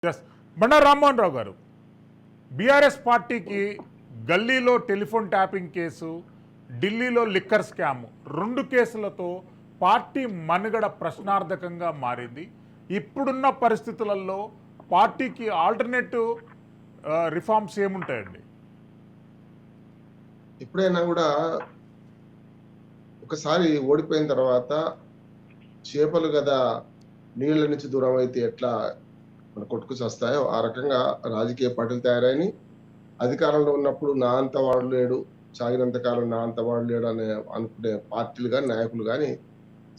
Yes బండా రామ్మోహన్ రావు గారు, BRS పార్టీకి గల్లీలో టెలిఫోన్ ట్యాపింగ్ కేసు, ఢిల్లీలో లిక్కర్ స్కామ్, రెండు కేసులతో పార్టీ మనుగడ ప్రశ్నార్థకంగా మారింది. ఇప్పుడున్న పరిస్థితులలో పార్టీకి ఆల్టర్నేటివ్ రిఫార్మ్స్ ఏముంటాయండి? ఎప్పుడైనా కూడా ఒకసారి ఓడిపోయిన తర్వాత చేపలు కదా నీళ్ళ నుంచి దూరం అయితే ఎట్లా మన కొట్టుకు చస్తాయో ఆ రకంగా రాజకీయ పార్టీలు తయారైన అధికారంలో ఉన్నప్పుడు నా అంత వాడు లేడు, సాగినంత కాలం నా అంత వాడు లేడు అనే అనుకునే పార్టీలు కానీ నాయకులు కానీ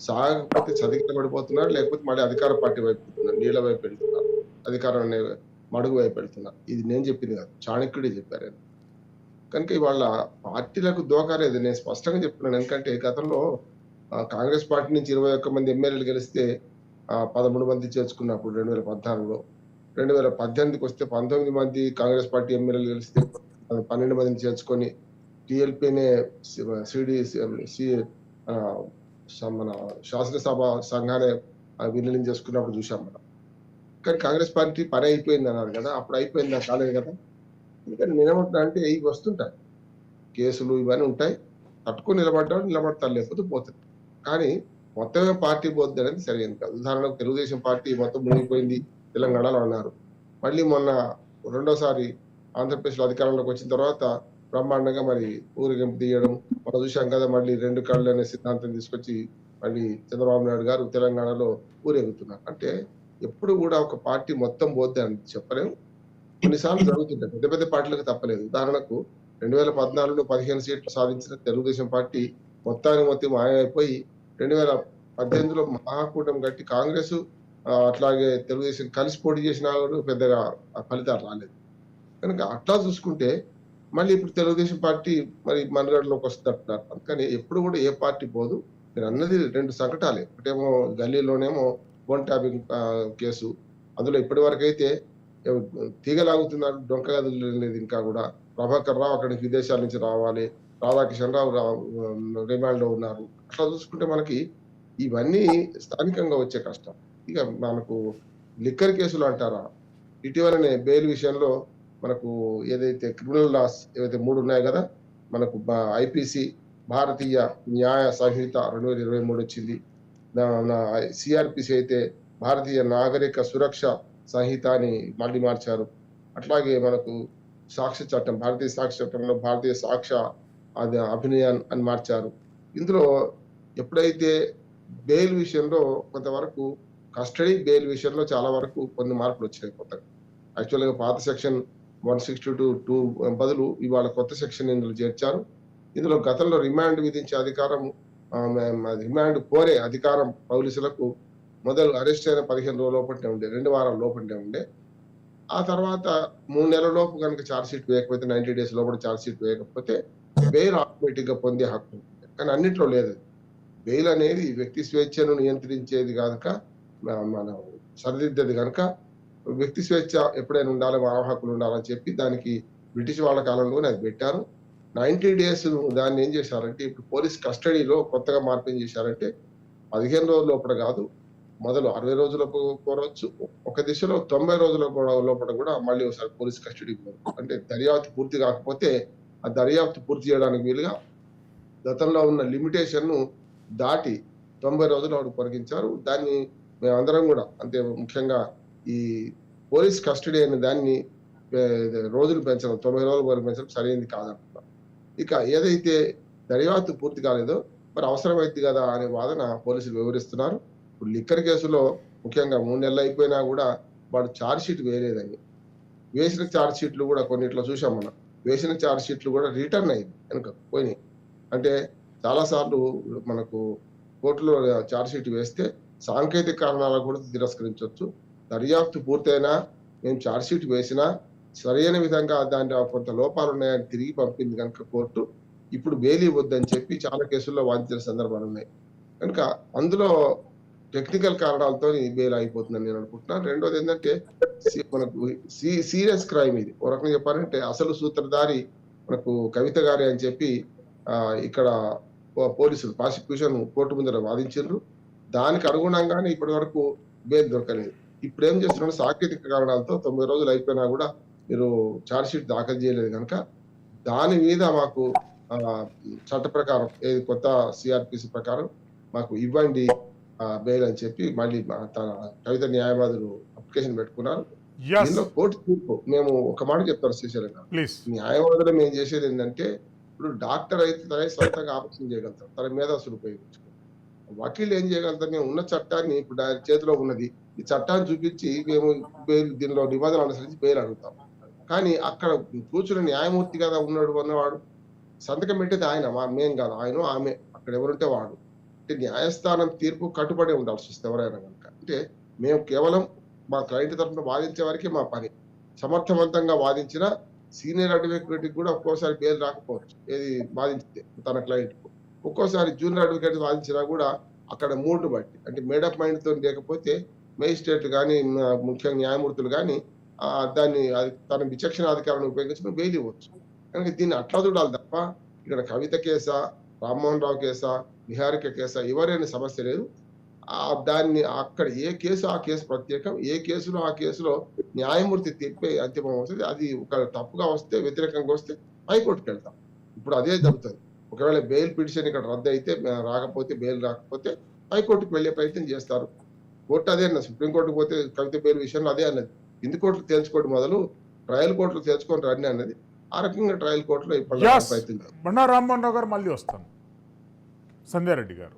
సాగకపోతే చదివిన పడిపోతున్నారు, లేకపోతే మళ్ళీ అధికార పార్టీ వైపు వెళ్తున్నారు, నీళ్ళ వైపు వెళ్తున్నారు, అధికారం అనే మడుగు వైపు వెళ్తున్నారు. ఇది నేను చెప్పింది కాదు, చాణక్యుడే చెప్పారు. కనుక ఇవాళ పార్టీలకు దోకాలేదు, నేను స్పష్టంగా చెప్తున్నాను. ఎందుకంటే గతంలో కాంగ్రెస్ పార్టీ నుంచి 21 మంది ఎమ్మెల్యేలు గెలిస్తే 13 మంది చేర్చుకున్నప్పుడు 2014లో, 2018కి వస్తే 19 మంది కాంగ్రెస్ పార్టీ ఎమ్మెల్యేలు గెలిస్తే 12 మందిని చేర్చుకొని టిఎల్పీనే మన శాసనసభ సంఘాన్ని విలీనం చేసుకున్నప్పుడు చూసాం మనం. కానీ కాంగ్రెస్ పార్టీ పని అయిపోయింది అన్నారు కదా, అప్పుడు అయిపోయిందా? కాలేదు కదా. ఎందుకంటే నేనేమంటున్నా అంటే ఇవి వస్తుంటాయి, కేసులు ఇవన్నీ ఉంటాయి, తట్టుకొని నిలబడతారు, లేకపోతే పోతుంది. కానీ మొత్తమే పార్టీ పోద్ది అనేది సరైనది కాదు. ఉదాహరణకు తెలుగుదేశం పార్టీ మొత్తం మునిగిపోయింది తెలంగాణలో అన్నారు. మళ్ళీ మొన్న రెండోసారి ఆంధ్రప్రదేశ్లో అధికారంలోకి వచ్చిన తర్వాత బ్రహ్మాండంగా మరి ఊరేగింపు తీయడం మనం చూసాం కదా. మళ్ళీ 2 కళ్ళు అనే సిద్ధాంతం తీసుకొచ్చి మళ్ళీ చంద్రబాబు నాయుడు గారు తెలంగాణలో ఊరేగుతున్నారు. అంటే ఎప్పుడు కూడా ఒక పార్టీ మొత్తం పోద్ది అని చెప్పలేము. కొన్నిసార్లు జరుగుతుంటాయి, పెద్ద పెద్ద పార్టీలకు తప్పలేదు. ఉదాహరణకు 2014లో 15 సీట్లు సాధించిన తెలుగుదేశం పార్టీ మొత్తం మాయమైపోయి 2018లో మహాకూటమి కట్టి కాంగ్రెస్ అట్లాగే తెలుగుదేశం కలిసి పోటీ చేసినా కూడా పెద్దగా ఫలితాలు రాలేదు. కనుక అట్లా చూసుకుంటే మళ్ళీ ఇప్పుడు తెలుగుదేశం పార్టీ మరి మనుగడలోకి వస్తుందంటున్నారు. అందుకని ఎప్పుడు కూడా ఏ పార్టీ పోదు. మీరు అన్నది 2 సంకటాలే. ఒకటేమో గల్లీలోనేమో ఫోన్ ట్యాపింగ్ కేసు, అందులో ఇప్పటి వరకు అయితే తీగలాగుతున్నారు, డొంక లేదు. ఇంకా కూడా ప్రభాకర్ రావు అక్కడి నుంచి విదేశాల నుంచి రావాలి, రాధాకిషన్ రావు రిమాండ్ లో ఉన్నారు. అట్లా చూసుకుంటే మనకి ఇవన్నీ స్థానికంగా వచ్చే కష్టం. ఇక మనకు లిక్కర్ కేసులు అంటారా, ఇటీవలనే బెయిల్ విషయంలో మనకు ఏదైతే క్రిమినల్ లాస్ ఏవైతే 3 ఉన్నాయి కదా, మనకు ఐపీసీ భారతీయ న్యాయ సంహిత 2023 వచ్చింది. సిఆర్పిసి అయితే భారతీయ నాగరిక సురక్ష సంహిత అని మళ్ళీ మార్చారు. అట్లాగే మనకు సాక్ష్య చట్టం, భారతీయ సాక్ష్య చట్టంలో భారతీయ సాక్ష్య అభినయం అని మార్చారు. ఇందులో ఎప్పుడైతే బెయిల్ విషయంలో కొంతవరకు కస్టడీ బెయిల్ విషయంలో చాలా వరకు కొన్ని మార్పులు వచ్చాయి కొత్తగా. యాక్చువల్గా పాత సెక్షన్ 162(2) బదులు ఇవాళ కొత్త సెక్షన్ ఇందులో చేర్చారు. ఇందులో గతంలో రిమాండ్ విధించే అధికారం, రిమాండ్ కోరే అధికారం పోలీసులకు మొదలు అరెస్ట్ అయిన 15 రోజుల లోపలనే ఉండే, 2 వారాల లోపలనే ఉండే. ఆ తర్వాత 3 నెలల లోపు కనుక ఛార్జ్ షీట్ వేయకపోతే, 90 డేస్ లోపల ఛార్జ్ షీట్ వేయకపోతే బెయిల్ ఆటోమేటిక్ గా పొందే హక్కు ఉంటుంది. కానీ అన్నిట్లో లేదు. బెయిల్ అనేది వ్యక్తి స్వేచ్ఛను నియంత్రించేది కనుక, మనం సరిదిద్దేది కనుక వ్యక్తి స్వేచ్ఛ ఎప్పుడైనా ఉండాలి, మానవ హక్కులు ఉండాలని చెప్పి దానికి బ్రిటిష్ వాళ్ళ కాలంలోనే అది పెట్టారు. 90 డేస్ దాన్ని ఏం చేశారంటే ఇప్పుడు పోలీస్ కస్టడీలో కొత్తగా మార్పు ఏం చేశారంటే 15 రోజుల లోపల కాదు, మొదలు 60 రోజులకు కోరవచ్చు, ఒక దిశలో 90 రోజుల లోపల కూడా మళ్ళీ ఒకసారి పోలీస్ కస్టడీ. అంటే దర్యాప్తు పూర్తి కాకపోతే ఆ దర్యాప్తు పూర్తి చేయడానికి వీలుగా గతంలో ఉన్న లిమిటేషన్ ను దాటి 90 రోజులు వాడు పొడిగించారు. దాన్ని మేమందరం కూడా, అంటే ముఖ్యంగా ఈ పోలీస్ కస్టడీ అనే దాన్ని రోజులు పెంచడం, 90 రోజుల వరకు పెంచడం సరైనది కాదంటున్నాం. ఇక ఏదైతే దర్యాప్తు పూర్తి కాలేదో మరి అవసరమైంది కదా అనే వాదన పోలీసులు వివరిస్తున్నారు. ఇప్పుడు లిక్కర్ కేసులో ముఖ్యంగా 3 నెలలు అయిపోయినా కూడా వాడు ఛార్జ్ షీట్ వేయలేదని, వేసిన ఛార్జ్ షీట్లు కూడా కొన్నిట్లో చూసాం మనం, వేసిన ఛార్జ్ షీట్లు కూడా రిటర్న్ అయింది కనుక పోయినాయి. అంటే చాలా సార్లు మనకు కోర్టులో ఛార్జ్ షీట్ వేస్తే సాంకేతిక కారణాలకు కూడా తిరస్కరించవచ్చు. దర్యాప్తు పూర్తయినా మేము ఛార్జ్ షీట్ వేసినా సరైన విధంగా దాంట్లో కొంత లోపాలు ఉన్నాయని తిరిగి పంపింది కనుక కోర్టు ఇప్పుడు బెయిల్ ఇవ్వద్దని చెప్పి చాలా కేసుల్లో వాదించిన సందర్భాలు ఉన్నాయి. కనుక అందులో టెక్నికల్ కారణాలతో బెయిల్ అయిపోతుందని నేను అనుకుంటున్నాను. రెండోది ఏంటంటే మనకు సీరియస్ క్రైమ్ ఇది. ఒక రకంగా చెప్పాలంటే అసలు సూత్రధారి మనకు కవిత గారే అని చెప్పి ఇక్కడ పోలీసులు ప్రాసిక్యూషన్ కోర్టు ముందర వాదించారు. దానికి అనుగుణంగానే ఇప్పటి వరకు బెయిల్ దొరకలేదు. ఇప్పుడు ఏం చేస్తున్నాడు, సాంకేతిక కారణాలతో 90 రోజులు అయిపోయినా కూడా మీరు ఛార్జ్ షీట్ దాఖలు చేయలేదు కనుక దాని మీద మాకు చట్ట ప్రకారం ఏది కొత్త సిఆర్పిసి ప్రకారం మాకు ఇవ్వండి బెయిల్ అని చెప్పి మళ్ళీ తన కవిత న్యాయవాదులు అప్లికేషన్ పెట్టుకున్నారు. Yes, దీనిలో కోర్టు తీర్పు మేము ఒక మాట చెప్తారు శ్రీశైలం గారు. ప్లీజ్. న్యాయవాదులు మేము చేసేది ఏంటంటే, ఇప్పుడు డాక్టర్ అయితే తనే సొంతంగా ఆపరేషన్ చేయగలుగుతారు, తన మేధస్సులు ఉపయోగించుకో. వకీలు ఏం చేయగలుగుతారు, మేము ఉన్న చట్టాన్ని ఇప్పుడు ఆయన చేతిలో ఉన్నది, ఈ చట్టాన్ని చూపించి మేము బెయిల్ దీనిలో నిబంధనలు అనుసరించి బెయిల్ అడుగుతాం. కానీ అక్కడ కూర్చున్న న్యాయమూర్తి కదా ఉన్నాడు అన్నవాడు, సంతకం పెట్టేది ఆయన, మేం కాదు, ఆయన ఆమె, అక్కడ ఎవరుంటే వాడు. అంటే న్యాయస్థానం తీర్పు కట్టుబడి ఉండాల్సి వస్తుంది ఎవరైనా కనుక. అంటే మేము కేవలం మా క్లయింట్ తరఫున వాదించే వరకే మా పని. సమర్థవంతంగా వాదించిన సీనియర్ అడ్వకేట్ కూడా ఒక్కోసారి బెయిల్ రాకపోవచ్చు, ఏది వాదించితే తన క్లయింట్ కు. ఒక్కోసారి జూనియర్ అడ్వకేట్ వాదించినా కూడా అక్కడ మూడ్ బట్టి, అంటే మేడప్ మైండ్ తో లేకపోతే మేజిస్ట్రేట్లు కానీ ముఖ్యంగా న్యాయమూర్తులు కానీ దాన్ని తన విచక్షణ అధికారాన్ని ఉపయోగించుకుని బెయిల్ ఇవ్వచ్చు. కనుక దీన్ని అట్లా చూడాలి తప్ప ఇక్కడ కవిత కేసా, రామ్మోహన్ రావు కేసా, నిహారిక కేసా ఎవరైనా సమస్య లేదు. దాన్ని అక్కడ ఏ కేసు ఆ కేసు ప్రత్యేకం, ఏ కేసులో ఆ కేసులో న్యాయమూర్తి తీర్పే అంతిమం వస్తుంది. అది ఒక తప్పుగా వస్తే, వ్యతిరేకంగా వస్తే హైకోర్టుకి వెళ్తాం. ఇప్పుడు అదే జరుగుతుంది. ఒకవేళ బెయిల్ పిటిషన్ ఇక్కడ రద్దు అయితే, రాకపోతే, బెయిల్ రాకపోతే హైకోర్టుకు వెళ్లే ప్రయత్నం చేస్తారు. కోర్టు అదే అన్నది, సుప్రీంకోర్టుకు పోతే కవిత బెయిల్ విషయంలో అదే అన్నది, హిందూ కోర్టులు తేల్చుకోవడం మొదలు ట్రయల్ కోర్టులు తేల్చుకొని రండి అన్నది. ఆ రకంగా ట్రయల్ కోర్టులో ఇప్పటికీ ప్రయత్నం. బండా రామ్మోహన్ రావు గారు మళ్ళీ వస్తాను. సంధ్యారెడ్డి గారు.